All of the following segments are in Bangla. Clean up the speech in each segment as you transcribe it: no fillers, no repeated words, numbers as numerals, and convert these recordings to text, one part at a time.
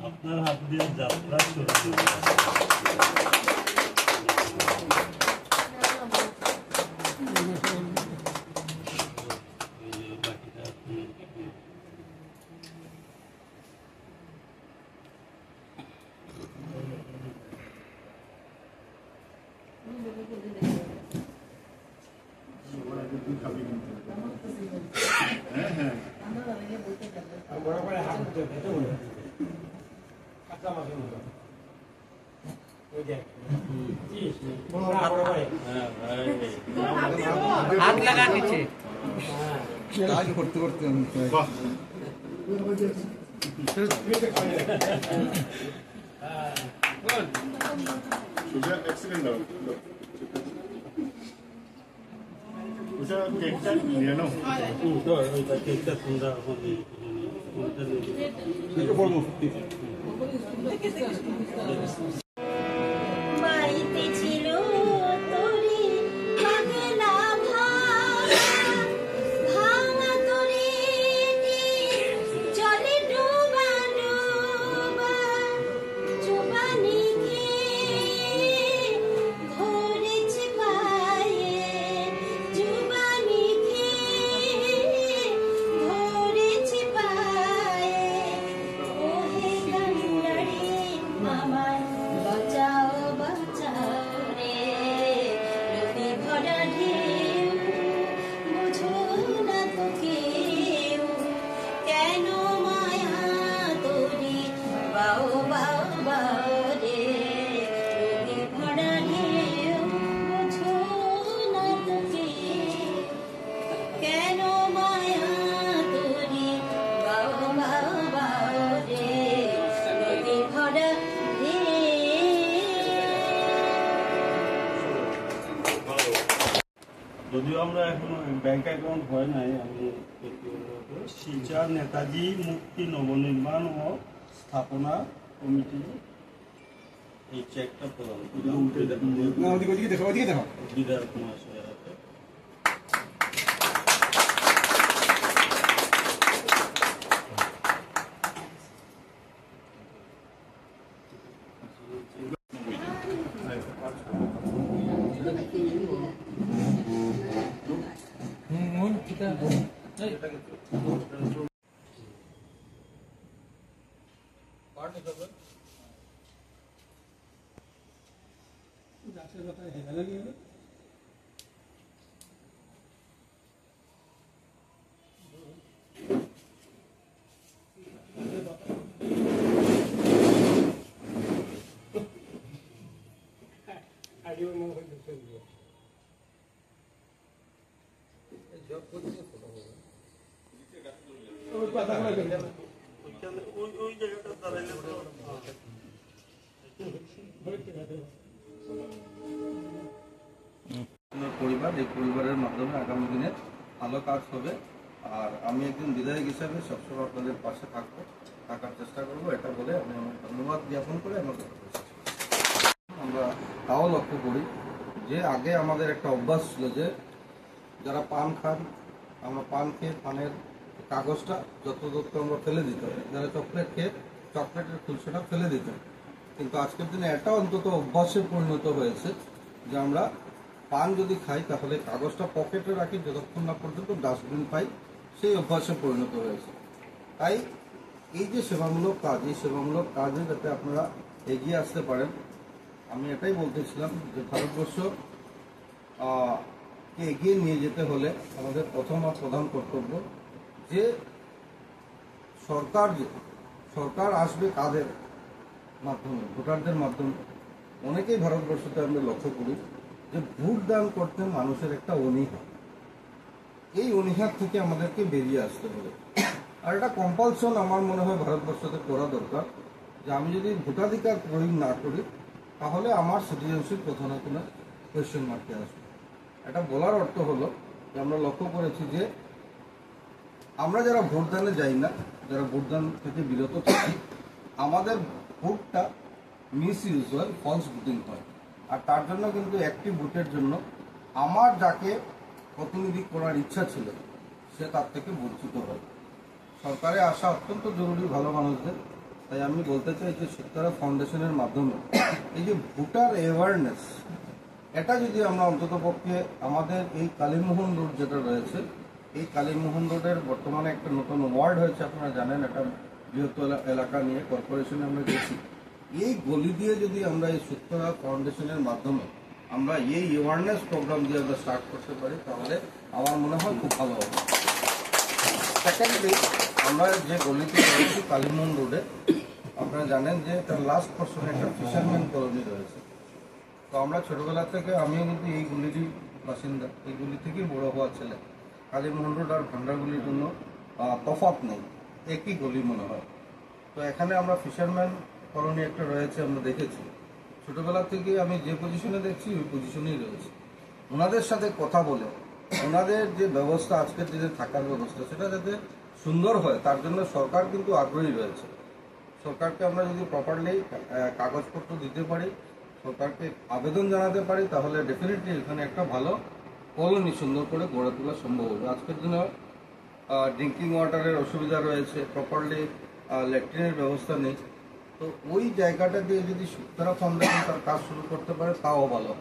আপনার হাত দিয়ে যাত্রা শুরু। हाथ लगा नीचे করতে করতে কেকটা নিয়ে নাও কেকটা তোমরা বাড়িতে ছিল তোরে পাগলা ভাঙা তোরে জলে ডোবা ডোবা চোবানি খেয়ে ধরেছে পায়ে চোবানি খেয়ে ধরেছে পায়ে ওহে কান্নারে আমার বাঁচাও বাঁচাও রে নদী ভরা ঢেউ বুঝো না তো কেউ কেন মায়া তোরে বাও বাও বাও রে নদী ভরা ঢেউ বুঝো না তো কেউ কেন মায়া তোরে বাও বাও বাও রে নদী ভরা যদিও আমরা এখনো ব্যাংক অ্যাকাউন্ট হয় নাই, আমি শিলচর নেতাজি মুক্তি নবনির্মাণ ও স্থাপনা কমিটি এই চেকটা প্রদান বিধায়ক মহাশয়ের হাতে। পরিবার এই পরিবারের মাধ্যমে আগামী দিনে ভালো কাজ হবে। আর আমি একজন বিধায়ক হিসাবে সবসময় আপনাদের পাশে থাকার চেষ্টা করবো, এটা বলে আমি আমার ধন্যবাদ জ্ঞাপন করে আমার কথা বলছি। আমরা তাও লক্ষ্য করি যে আগে আমাদের একটা অভ্যাস ছিল যে যারা পান খান, আমরা পান খেয়ে পানের কাগজটা যত্রতত্র আমরা ফেলে দিতাম, যারা চকলেট খেয়ে চকলেটের খুলসাটা ফেলে দিতাম। কিন্তু আজকের দিনে এটা অন্তত অভ্যাসে পরিণত হয়েছে যে আমরা পান যদি খাই তাহলে কাগজটা পকেটে রাখি যতক্ষণ না পর্যন্ত ডাস্টবিন পাই, সেই অভ্যাসে পরিণত হয়েছে। তাই এই যে সেবামূলক কাজ, এই সেবামূলক কাজে যাতে আপনারা এগিয়ে আসতে পারেন, আমি এটাই বলতেছিলাম যে ভারতবর্ষ কে এগিয়ে নিয়ে যেতে হলে আমাদের প্রথম আর প্রধান কর্তব্য যে সরকার আসবে কাদের মাধ্যমে, ভোটারদের মাধ্যমে। অনেকেই ভারতবর্ষতে আমরা লক্ষ্য করি যে ভোট দান করতে মানুষের একটা অনীহা, এই অনীহার থেকে আমাদেরকে বেরিয়ে আসতে হবে। আর এটা কম্পালশন আমার মনে হয় ভারতবর্ষতে করা দরকার যে আমি যদি ভোটাধিকার প্রয়োগ না করি তাহলে আমার সিটিজেনশিপ কোথাও না কোনো কোয়েশ্চেন মার্কে আসবে। এটা বলার অর্থ হলো যে আমরা লক্ষ্য করেছি যে আমরা যারা ভোটদানে যাই না, যারা ভোটদান থেকে বিরত থাকি, আমাদের ভোটটা মিস ইউজ হয়, ফলস ভোটিং হয়। আর তার জন্য কিন্তু একটি ভোটের জন্য আমার যাকে প্রতিনিধি করার ইচ্ছা ছিল সে তার থেকে বঞ্চিত হয়। সরকারে আসা অত্যন্ত জরুরি ভালো মানুষদের। তাই আমি বলতে চাই যে শুক্তারা ফাউন্ডেশনের মাধ্যমে এই যে ভোটার অ্যাওয়ারনেস, এটা যদি আমরা অন্ততপক্ষে আমাদের এই কালীমোহন রোড যেটা রয়েছে, এই কালীমোহন রোডের বর্তমানে একটা নতুন ওয়ার্ড হয়েছে, আপনারা জানেন, এটা বৃহত্তর এলাকা নিয়ে কর্পোরেশনে আমরা গেছি। এই গলি দিয়ে যদি আমরা এই শুক্তারা ফাউন্ডেশনের মাধ্যমে আমরা এই অ্যাওয়ারনেস প্রোগ্রাম দিয়ে আমরা স্টার্ট করতে পারি, তাহলে আমার মনে হয় খুব ভালো হবে। সেকেন্ডলি, আমরা যে গলিতে রয়েছি কালীমোহন রোডে, আপনারা জানেন যে তার লাস্ট পোর্শনে একটা ফিশারম্যান কলোনি রয়েছে। তো আমরা ছোটবেলা থেকে, আমিও কিন্তু এই গলিরই বাসিন্দা, এই গলি থেকেই বড় হওয়া ছেলে। কালীমোহন রোড আর ভান্ডারগুলির জন্য তফাৎ নেই, একই গলি মনে হয়। তো এখানে আমরা ফিশারম্যান কলোনি একটা রয়েছে, আমরা দেখেছি ছোটবেলা থেকে। আমি যে পজিশনে দেখছি ওই পজিশনেই রয়েছে। ওনাদের সাথে কথা বলে ওনাদের যে ব্যবস্থা, আজকের দিনে থাকার ব্যবস্থা, সেটা যাতে সুন্দর হয় তার জন্য সরকার কিন্তু আগ্রহী রয়েছে। সরকারকে আমরা যদি প্রপারলি কাগজপত্র দিতে পারি, সরকারকে আবেদন জানাতে পারি, তাহলে ডেফিনেটলি এখানে একটা ভালো কলোনি সুন্দর করে গড়ে তোলা সম্ভব হবে। আজকের দিনে ড্রিঙ্কিং ওয়াটারের অসুবিধা রয়েছে, প্রপারলি ল্যাট্রিনের ব্যবস্থা নেই। তো ওই জায়গাটা দিয়ে যদি শুক্তারা ফাউন্ডেশন তার কাজ শুরু করতে পারে তাও ভালো।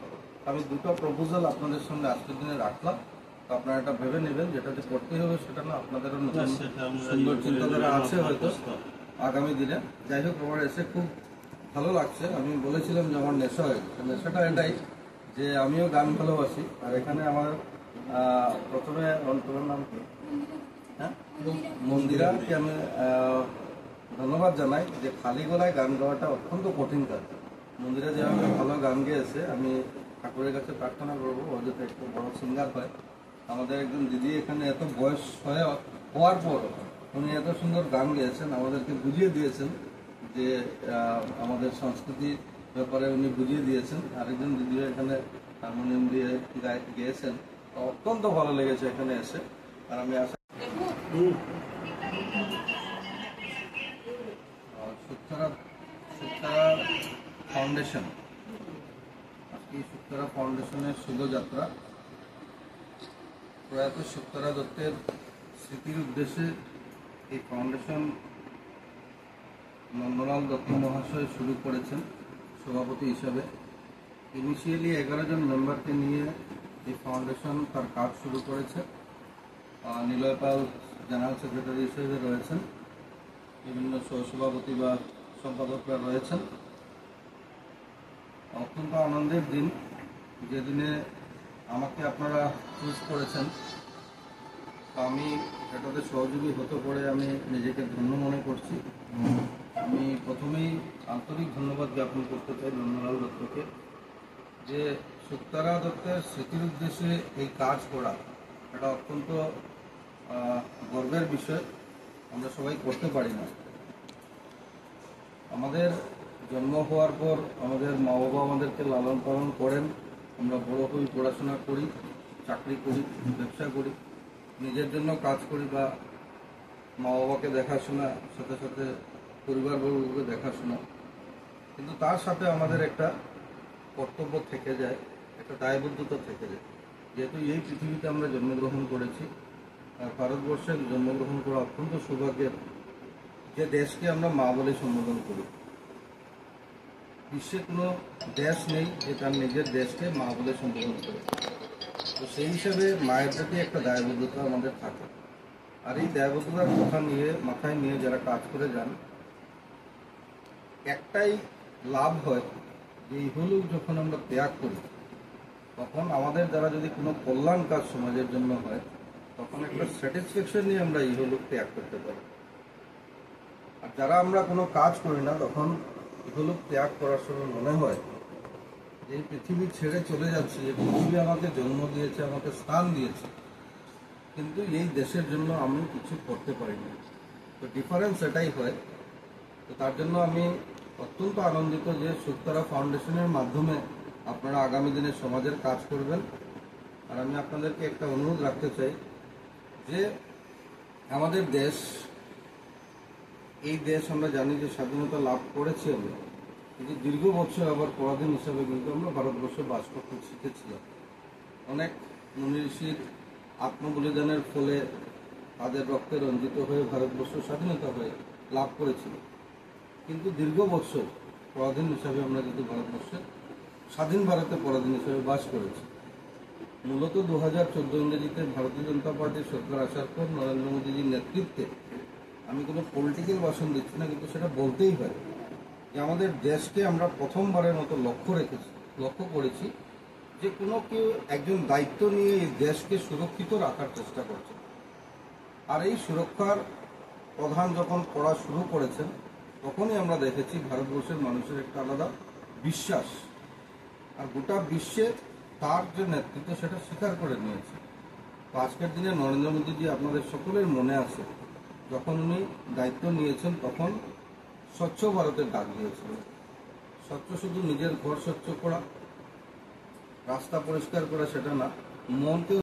আমি দুটো প্রপোজাল আপনাদের সামনে আজকের দিনে রাখলাম, তো আপনারা এটা ভেবে নেবেন। যেটা যে করতে হবে সেটা না, আপনাদেরও নতুন সুন্দর চিন্তাধারা আছে হয়তো আগামী দিনে। যাই হোক, আমার এসে খুব ভালো লাগছে। আমি বলেছিলাম যে আমার নেশা হয়ে গেছে। নেশাটা এটাই যে আমিও গান ভালোবাসি। আর এখানে আমার প্রথমে তোমার নাম কি? হ্যাঁ, মন্দিরাকে আমি ধন্যবাদ জানাই যে খালি গলায় গান গাওয়াটা অত্যন্ত কঠিন কাজ। মন্দিরা যেভাবে ভালো গান গেয়েছে, আমি ঠাকুরের কাছে প্রার্থনা করবো ও যাতে একটু বড় সিঙ্গার হয়। আমাদের একজন দিদি এখানে এত বয়স হওয়ার পর উনি এত সুন্দর গান গেয়েছেন, আমাদেরকে বুঝিয়ে দিয়েছেন যে আমাদের সংস্কৃতির ব্যাপারে উনি বুঝিয়ে দিয়েছেন। আরেকজন দিদিও এখানে হারমোনিয়াম দিয়ে গেয়েছেন, অত্যন্ত ভালো লেগেছে এখানে এসে। আর আমি আশা শুক্তারা ফাউন্ডেশন, আজকে শুক্তারা ফাউন্ডেশনের শুভযাত্রা। প্রয়াত শুক্তারা দত্তের স্মৃতির উদ্দেশ্যে এই ফাউন্ডেশন নন্দলাল দত্ত মহাশয় শুরু করেছেন সভাপতি হিসাবে। ইনিশিয়ালি 11 জন মেম্বারকে নিয়ে এই ফাউন্ডেশন তার কাজ শুরু করেছে। নিলয় পাল জেনারেল সেক্রেটারি হিসেবে রয়েছেন, বিভিন্ন সহসভাপতি বা সম্পাদকরা রয়েছেন। অত্যন্ত আনন্দের দিন, যেদিনে আমাকে আপনারা চুজ করেছেন। আমি এটাতে সহযোগী হতে পারে আমি নিজেকে ধন্য মনে করছি। আমি প্রথমেই আন্তরিক ধন্যবাদ জ্ঞাপন করতে চাই নন্দলাল দত্তকে, যে শুক্তারা দত্তের স্মৃতির উদ্দেশ্যে এই কাজ করা এটা অত্যন্ত গর্বের বিষয়। আমরা সবাই করতে পারি না। আমাদের জন্ম হওয়ার পর আমাদের মা বাবা আমাদেরকে লালন পালন করেন, আমরা বড় হই, পড়াশোনা করি, চাকরি করি, ব্যবসা করি, নিজের জন্য কাজ করি বা মা বাবাকে দেখাশোনা, সাথে সাথে পরিবারবর্গকে দেখাশোনা। কিন্তু তার সাথে আমাদের একটা কর্তব্য থেকে যায়, একটা দায়বদ্ধতা থেকে যায়। যেহেতু এই পৃথিবীতে আমরা জন্মগ্রহণ করেছি, আর ভারতবর্ষে জন্মগ্রহণ করা অত্যন্ত সৌভাগ্যের, যে দেশকে আমরা মা বলে সম্বোধন করি। বিশ্বে কোনো দেশ নেই যে তার নিজের দেশকে মা বলে সম্বোধন করে। তো সেই হিসাবে মায়ের প্রতি একটা দায়বদ্ধতা আমাদের থাকে। আর এই দায়বদ্ধতার কথা নিয়ে মাথায় নিয়ে যারা কাজ করে যান, একটাই লাভ হয় যে ইহলোক যখন আমরা ত্যাগ করি, তখন আমাদের দ্বারা যদি কোনো কল্যাণ কাজ সমাজের জন্য হয়, তখন একটা স্যাটিসফ্যাকশন নিয়ে আমরা ইহলোক ত্যাগ করতে পারি। আর যারা আমরা কোনো কাজ করি না, তখন ইহলোক ত্যাগ করার সময় মনে হয় যে এই পৃথিবী ছেড়ে চলে যাচ্ছে, যে পৃথিবী আমাকে জন্ম দিয়েছে, আমাকে স্থান দিয়েছে, কিন্তু এই দেশের জন্য আমি কিছু করতে পারিনি। তো ডিফারেন্স এটাই হয়। তো তার জন্য আমি অত্যন্ত আনন্দিত যে শুক্তারা ফাউন্ডেশনের মাধ্যমে আপনারা আগামী দিনে সমাজের কাজ করবেন। আর আমি আপনাদেরকে একটা অনুরোধ রাখতে চাই যে আমাদের দেশ, এই দেশ আমরা জানি যে স্বাধীনতা লাভ করেছি আমরা, কিন্তু দীর্ঘ বছর আবার পরাধীন হিসাবে কিন্তু আমরা ভারতবর্ষে বাস করতে শিখেছিলাম। অনেক মুনি ঋষির আত্মবলিদানের ফলে তাদের রক্তে রঞ্জিত হয়ে ভারতবর্ষ স্বাধীনতা হয়ে লাভ করেছিল। কিন্তু দীর্ঘ বছর পরাধীন হিসাবে আমরা কিন্তু ভারতবর্ষে স্বাধীন ভারতে পরাধীন হিসাবে বাস করেছি। মূলত 2014 ইংরেজিতে ভারতীয় জনতা পার্টির সরকার আসার পর নরেন্দ্র মোদীজির নেতৃত্বে, আমি কোনো পলিটিক্যাল ভাষণ দিচ্ছি না, কিন্তু সেটা বলতেই হয় যে আমাদের দেশকে আমরা প্রথমবারের মতো লক্ষ্য করেছি যে কোনো কেউ একজন দায়িত্ব নিয়ে এই দেশকে সুরক্ষিত রাখার চেষ্টা করছে। আর এই সুরক্ষার প্রধান যখন করা শুরু করেছেন, তখনই আমরা দেখেছি ভারতবর্ষের মানুষের একটা আলাদা বিশ্বাস, আর গোটা বিশ্বে তার যে নেতৃত্ব সেটা স্বীকার করে নিয়েছে। তো আজকের দিনে নরেন্দ্র মোদীজি আপনাদের সকলের মনে আছে, যখন উনি দায়িত্ব নিয়েছেন তখন স্বচ্ছ ভারতের ডাক দিয়েছিলেন। স্বচ্ছ শুধু নিজের ঘর স্বচ্ছ করা, রাস্তা পরিষ্কার করা সেটা না, মনকে